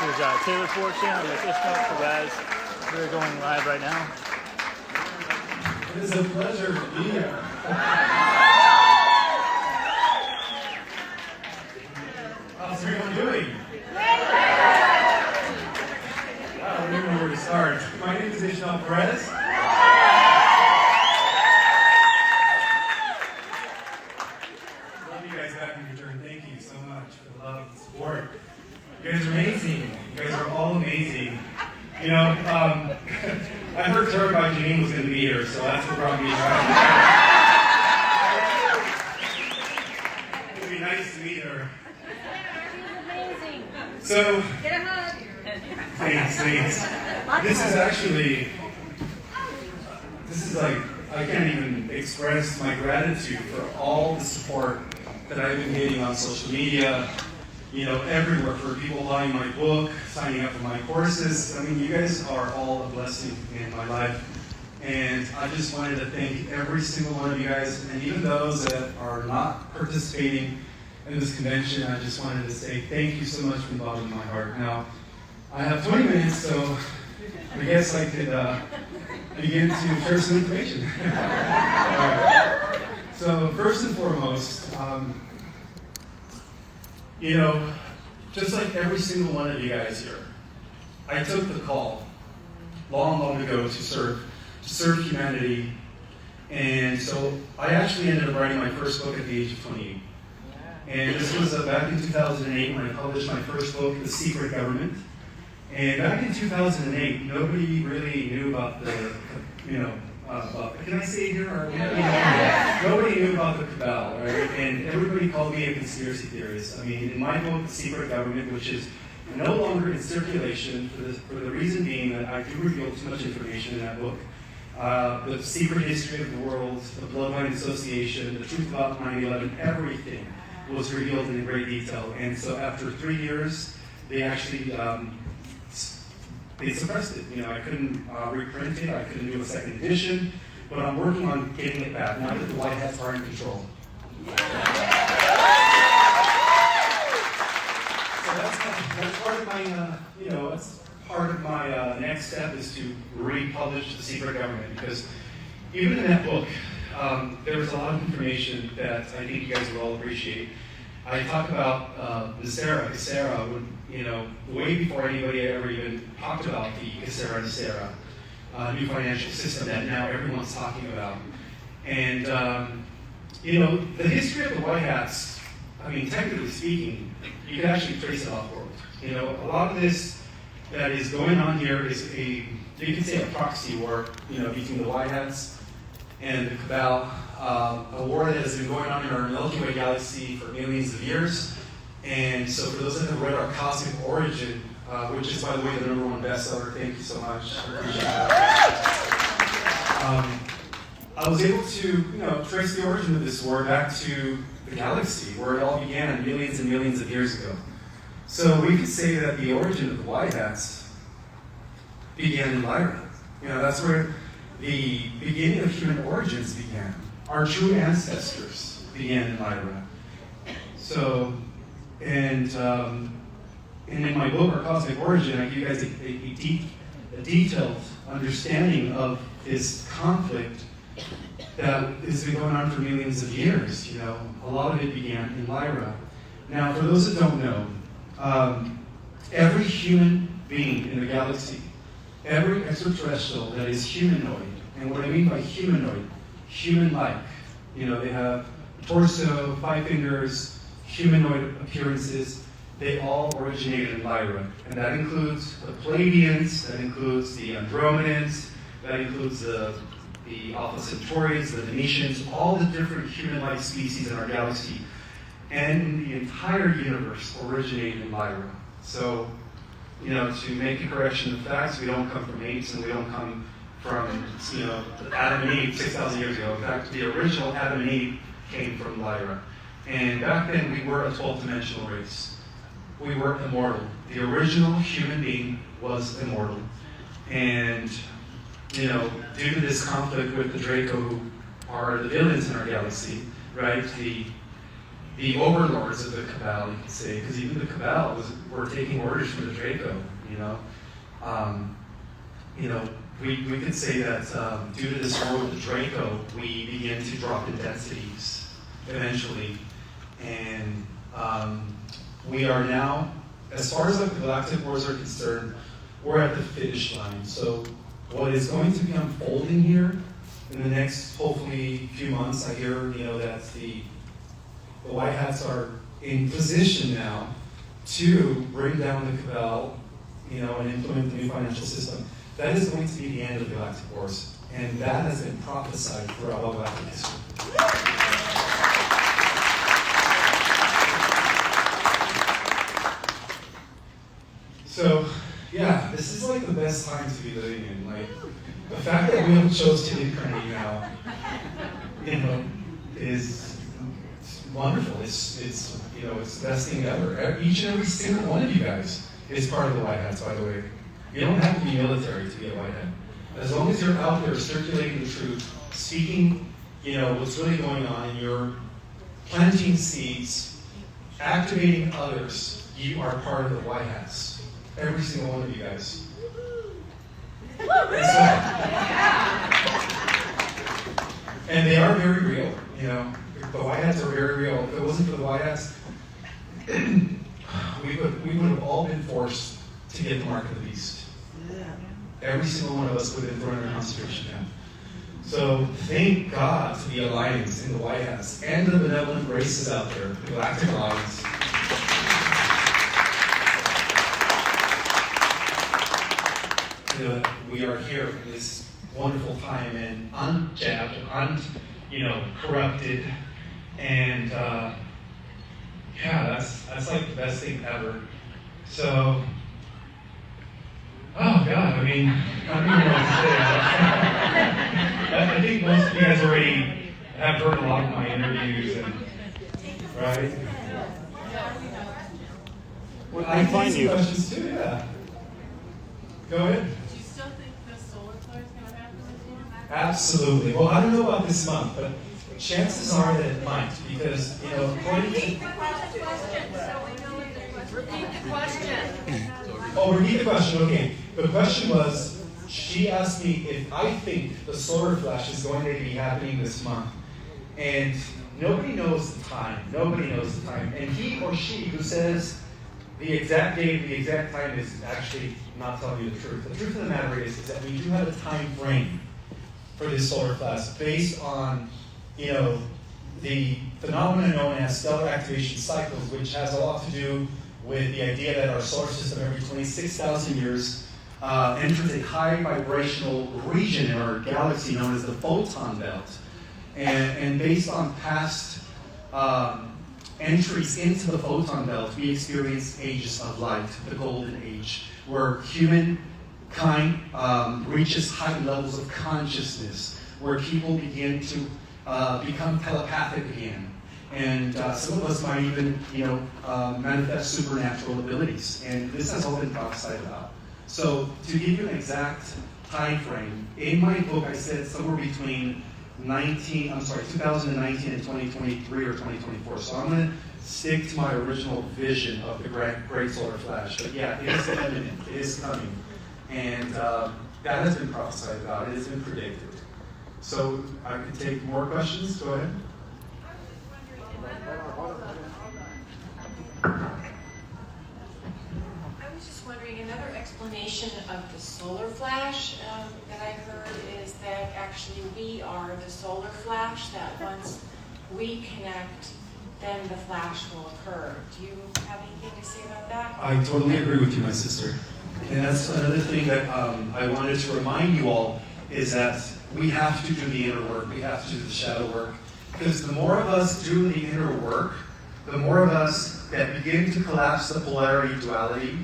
is Taylor Fortune. I'm with Ishmael Perez. We're going live right now. It is a pleasure to be here. How's everyone doing? I don't even know where to start. My name is Ishmael Perez. Love you guys back in return. Thank you so much for the love and support. You guys are amazing. You guys are all amazing. You know, I heard Sarah by Janine was going to be here, so that's what brought me here. It would be nice to meet her. She's amazing. So, Get a hug. thanks. This is like, I can't even express my gratitude for all the support that I've been getting on social media, you know, everywhere, for people buying my book, signing up for my courses. I mean, you guys are all a blessing in my life. And I just wanted to thank every single one of you guys, and even those that are not participating in this convention. I just wanted to say thank you so much from the bottom of my heart. Now, I have 20 minutes, so I guess I could begin to share some information. All right. So first and foremost, you know, just like every single one of you guys here, I took the call long ago to serve humanity, and so I actually ended up writing my first book at the age of 28. And this was back in 2008 when I published my first book, The Secret Government. And back in 2008, nobody really knew about the, you know, can I say it here? Or, nobody knew about the cabal, right? And everybody called me a conspiracy theorist. I mean, in my book, The Secret Government, which is no longer in circulation for the reason being that I do reveal too much information in that book. The secret history of the world, the Bloodline Association, the truth about 9/11, everything was revealed in great detail. And so after 3 years, they actually they suppressed it. You know, I couldn't reprint it, I couldn't do a second edition, but I'm working on getting it back now that the White Hats are in control. So that's part of my, you know, that's part of my next step is to republish The Secret Government, because even in that book, there was a lot of information that I think you guys will all appreciate. I talk about Caesara, when, you know, way before anybody ever even talked about the Caesara, new financial system that now everyone's talking about. And, you know, the history of the White Hats, I mean, technically speaking, you can actually trace it off-world. You know, a lot of this that is going on here is you can say a proxy war, you know, between the White Hats and the cabal. A war that has been going on in our Milky Way galaxy for millions of years. And so for those that have read our Cosmic Origin, which is, by the way, the #1 bestseller, thank you so much, I appreciate that. I was able to, you know, trace the origin of this war back to the galaxy, where it all began millions and millions of years ago. So we could say that the origin of the White Hats began in Lyra. You know, that's where the beginning of human origins began. Our true ancestors began in Lyra. So, and in my book, Our Cosmic Origin, I give you guys a detailed understanding of this conflict that has been going on for millions of years. You know, a lot of it began in Lyra. Now, for those that don't know, every human being in the galaxy, every extraterrestrial that is humanoid, and what I mean by humanoid, human-like. You know, they have a torso, 5 fingers, humanoid appearances. They all originated in Lyra. And that includes the Pleiadians, that includes the Andromedans, that includes the Alpha Centaurians, the Venetians, all the different human-like species in our galaxy. And the entire universe originated in Lyra. So, you know, to make a correction of facts, we don't come from apes, and we don't come from, you know, Adam and Eve 6,000 years ago. In fact, the original Adam and Eve came from Lyra. And back then, we were a 12-dimensional race. We were immortal. The original human being was immortal. And, you know, due to this conflict with the Draco, who are the villains in our galaxy, right? the overlords of the cabal, you could say, because even the cabal were taking orders from the Draco. We could say that due to this war with the Draco, we begin to drop in densities eventually, and we are now, as far as like the galactic wars are concerned, we're at the finish line. So what is going to be unfolding here in the next, hopefully, few months, I hear, that the White Hats are in position now to bring down the cabal, and implement the new financial system. That is going to be the end of the galactic wars, and that has been prophesied throughout all galactic history. So, yeah, this is like the best time to be living in. Like, the fact that we have chose to incarnate now, is wonderful. It's the best thing ever. Each and every single one of you guys is part of the White Hats, by the way. You don't have to be military to be a White Hat. As long as you're out there circulating the truth, speaking, what's really going on, and you're planting seeds, activating others, you are part of the White Hats. Every single one of you guys. And they are very real, The White Hats are very real. If it wasn't for the White Hats, we would have all been forced to get the mark of the beast. Every single one of us would have been thrown in a concentration camp. So thank God to the Alliance and the White Hats and the benevolent races out there, the Galactic Alliance. We are here in this wonderful time and unjabbed, corrupted, and that's like the best thing ever. So, oh God, I don't even know what to say. I think most of you guys already have heard a lot of my interviews, right? Where can I find you? Questions too, yeah. Go ahead. Do you still think the solar flare is going to happen this year? Absolutely. Well, I don't know about this month, but chances are that it might, because, according to... Repeat the question so we know what the question. Repeat the question. Oh, repeat the question, okay. The question was, she asked me if I think the solar flash is going to be happening this month. And nobody knows the time. Nobody knows the time. And he or she who says the exact date, the exact time is actually not telling you the truth. The truth of the matter is that we do have a time frame for this solar flash based on, the phenomenon known as stellar activation cycles, which has a lot to do with the idea that our solar system every 26,000 years enters a high vibrational region in our galaxy known as the photon belt. And based on past entries into the photon belt, we experience ages of light, the golden age, where humankind reaches high levels of consciousness, where people begin to become telepathic again. And some of us might even, manifest supernatural abilities. And this has all been prophesied about. So to give you an exact time frame, in my book I said somewhere between 2019 and 2023 or 2024. So I'm going to stick to my original vision of the great solar flash. But yeah, it is imminent. It is coming. And that has been prophesied about. It has been predicted. So I can take more questions. Go ahead. I was just wondering, another explanation of the solar flash that I heard is that actually we are the solar flash, that once we connect, then the flash will occur. Do you have anything to say about that? I totally agree with you, my sister. And that's another thing that I wanted to remind you all, is that we have to do the inner work. We have to do the shadow work. Because the more of us do the inner work, the more of us that begin to collapse the polarity duality,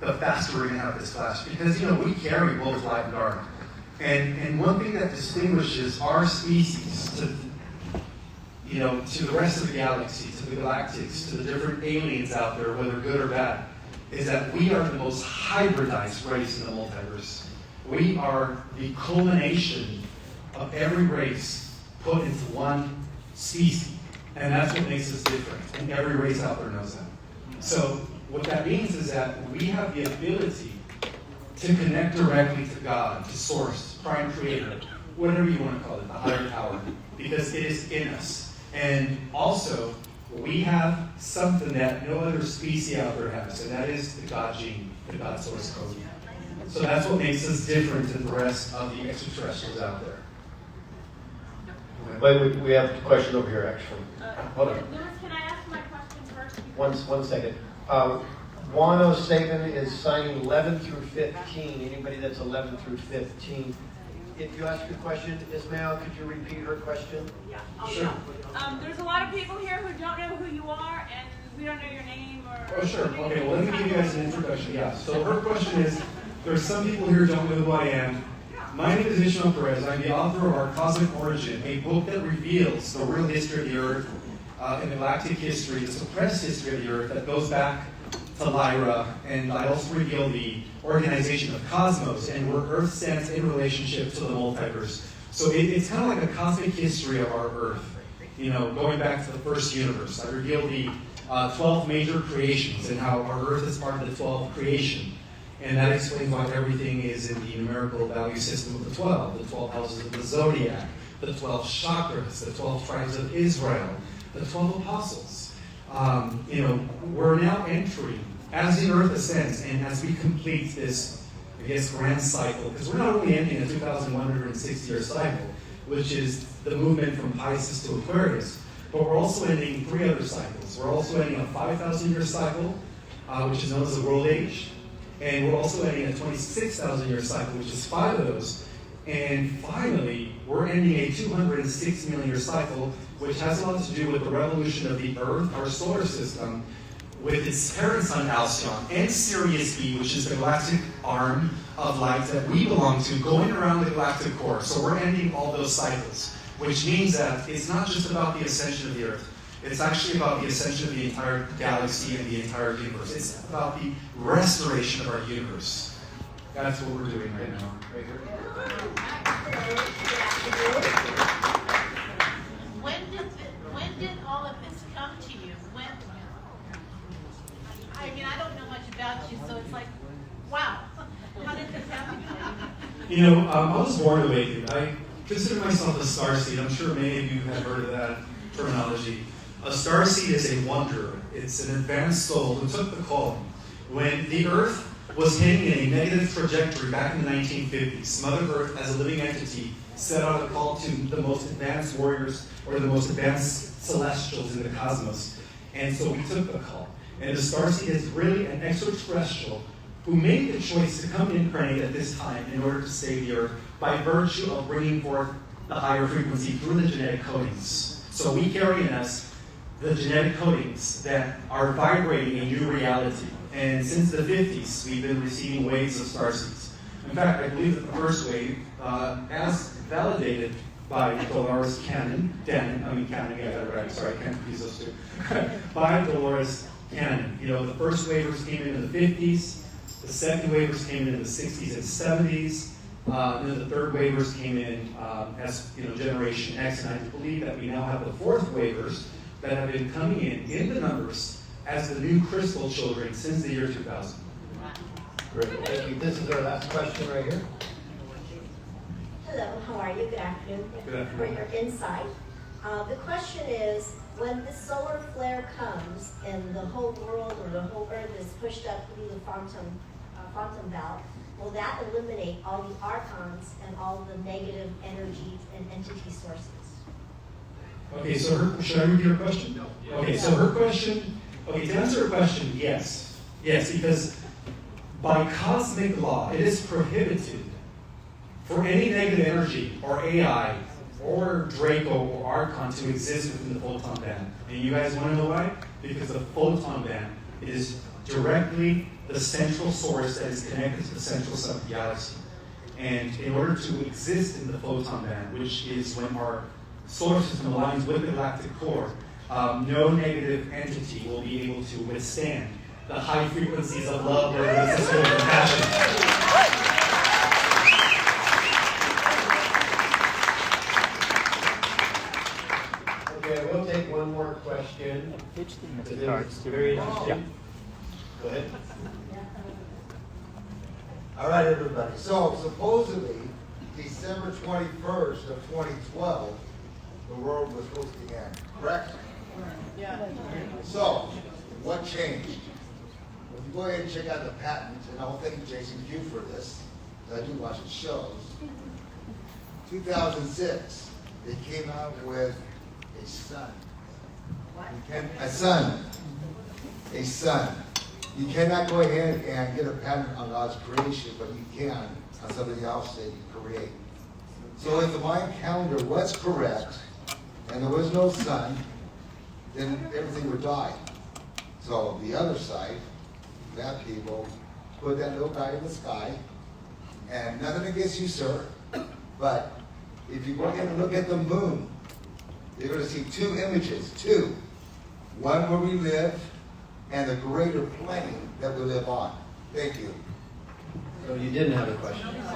the faster we're going to have this flash. Because, we carry both light and dark. And one thing that distinguishes our species to the rest of the galaxy, to the galactics, to the different aliens out there, whether good or bad, is that we are the most hybridized race in the multiverse. We are the culmination of every race put into one species. And that's what makes us different. And every race out there knows that. So what that means is that we have the ability to connect directly to God, to Source, Prime Creator, whatever you want to call it, the higher power, because it is in us. And also, we have something that no other species out there has, and that is the God gene, the God Source code. So that's what makes us different than the rest of the extraterrestrials out there. Wait, we have a question over here, actually. Hold on. Louis, can I ask my question first? One second. 107 is signing 11 through 15. Anybody that's 11 through 15. If you ask a question, Ismail, could you repeat her question? Yeah. Sure. There's a lot of people here who don't know who you are, and we don't know your name or. Oh, sure. Okay, well, let me give you guys an introduction. Yeah. So her question is, there's some people here who don't know who I am. My name is Ishmael Perez. I'm the author of Our Cosmic Origin, a book that reveals the real history of the Earth and galactic history, the suppressed history of the Earth that goes back to Lyra, and I also reveal the organization of cosmos and where Earth stands in relationship to the multiverse. So it's kind of like a cosmic history of our Earth, you know, going back to the first universe. I reveal the 12 major creations and how our Earth is part of the 12th creation. And that explains why everything is in the numerical value system of the 12 houses of the zodiac, the 12 chakras, the 12 tribes of Israel, the 12 apostles. We're now entering, as the Earth ascends and as we complete this, I guess, grand cycle, because we're not only ending a 2,160-year cycle, which is the movement from Pisces to Aquarius, but we're also ending 3 other cycles. We're also ending a 5,000-year cycle, which is known as the World Age. And we're also ending a 26,000-year cycle, which is 5 of those. And finally, we're ending a 206 million-year cycle, which has a lot to do with the revolution of the Earth, our solar system, with its parent sun Alcyon, and Sirius B, which is the galactic arm of light that we belong to, going around the galactic core. So we're ending all those cycles, which means that it's not just about the ascension of the Earth. It's actually about the ascension of the entire galaxy and the entire universe. It's about the restoration of our universe. That's what we're doing right now. Right here. When did all of this come to you? I don't know much about you, so it's like, wow. How did this happen to you? I was born awakened. I consider myself a starseed. I'm sure many of you have heard of that terminology. A starseed is a wanderer. It's an advanced soul who took the call. When the Earth was heading in a negative trajectory back in the 1950s, Mother Earth, as a living entity, set out a call to the most advanced warriors or the most advanced celestials in the cosmos. And so we took the call. And the starseed is really an extraterrestrial who made the choice to come incarnate at this time in order to save the Earth by virtue of bringing forth the higher frequency through the genetic codings. So we carry in us the genetic codings that are vibrating a new reality. And since the 50s, we've been receiving waves of starseeds. In fact, I believe that the first wave, as validated by Dolores Cannon, I got it right, sorry, I can't confuse those two, by Dolores Cannon. The first waivers came in the 50s, the second waivers came in the 60s and 70s, and then the third waivers came in as Generation X, and I believe that we now have the fourth waivers that have been coming in the numbers as the new crystal children since the year 2000. Great, thank you. This is our last question right here. Hello, how are you? Good afternoon. Good afternoon. For your insight. The question is, when the solar flare comes and the whole world or the whole Earth is pushed up through the quantum belt, will that eliminate all the archons and all the negative energies and entity sources? Okay, so should I repeat her question? No. Okay, so her question, to answer her question, yes. Yes, because by cosmic law, it is prohibited for any negative energy or AI or Draco or Archon to exist within the photon band. And you guys want to know why? Because the photon band is directly the central source that is connected to the central sun of the galaxy. And in order to exist in the photon band, which is when our solar system aligns with the galactic core, no negative entity will be able to withstand the high frequencies of love, resistance, and passion. Okay, we'll take one more Ken? Pitch the It's message cards too. very interesting. Go ahead. All right, everybody. So supposedly, December 21st of 2012, the world was supposed to end, correct? Yeah. So, what changed? If you go ahead and check out the patents, and I'll thank Jason Q for this, because I do watch his shows. 2006, they came out with a sun. A sun. A sun. You cannot go ahead and get a patent on God's creation, but you can on something else that you create. So if the Mayan calendar was correct, and there was no sun, then everything would die. So the other side, that people, put that little guy in the sky, and nothing against you, sir, but if you go ahead and look at the moon, you're going to see two images, two. One where we live, and the greater plane that we live on. Thank you. So you didn't have a question. Okay, so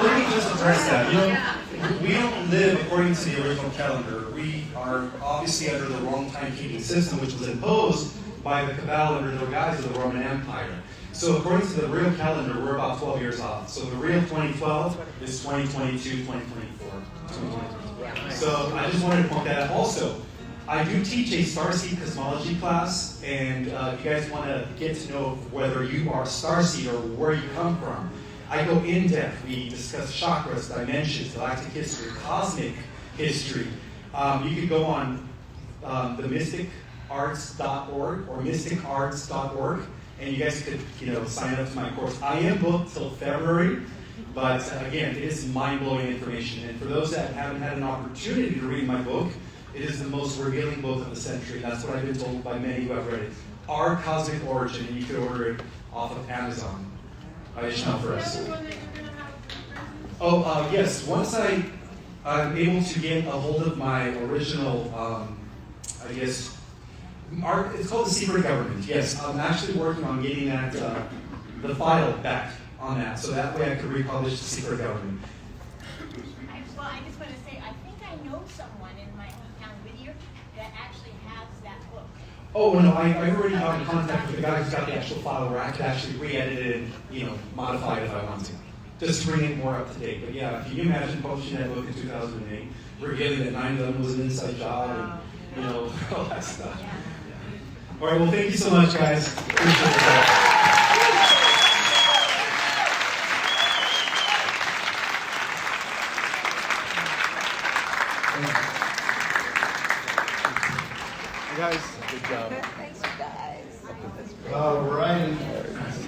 let me just address that. You know, we don't live according to the original calendar. We are obviously under the wrong timekeeping system, which was imposed by the Cabal under the guise of the Roman Empire. So according to the real calendar, we're about 12 years off. So the real 2012 is 2022, 2024, 2023. So I just wanted to point that out. Also, I do teach a starseed cosmology class, and if you guys want to get to know whether you are starseed or where you come from, I go in depth. We discuss chakras, dimensions, galactic history, cosmic history. You can go on themysticarts.org or mysticarts.org, and you guys could sign up to my course. I am booked till February, but again, it is mind-blowing information. And for those that haven't had an opportunity to read my book, it is the most revealing book of the century. That's what I've been told by many who have read it. Our Cosmic Origin, and you can order it off of Amazon by Ishmael Ferris. Oh, yes. Once I'm able to get a hold of my original, it's called The Secret Government. Yes, I'm actually working on getting that, the file back on that, so that way I can republish The Secret Government. Well, I just want to say, I think I know someone in my hometown, Whittier, that actually has that book. Oh, no, I've already got in contact with the guy who's got the actual file where I could actually re-edit it and, modify it if I want to. Just to bring it more up to date. But yeah, can you imagine publishing that book in 2008, revealing that 9/11 was an inside job and, all that stuff. Yeah. All right, well, thank you so much, guys. Appreciate it. Guys, good job. Thanks, guys. All right.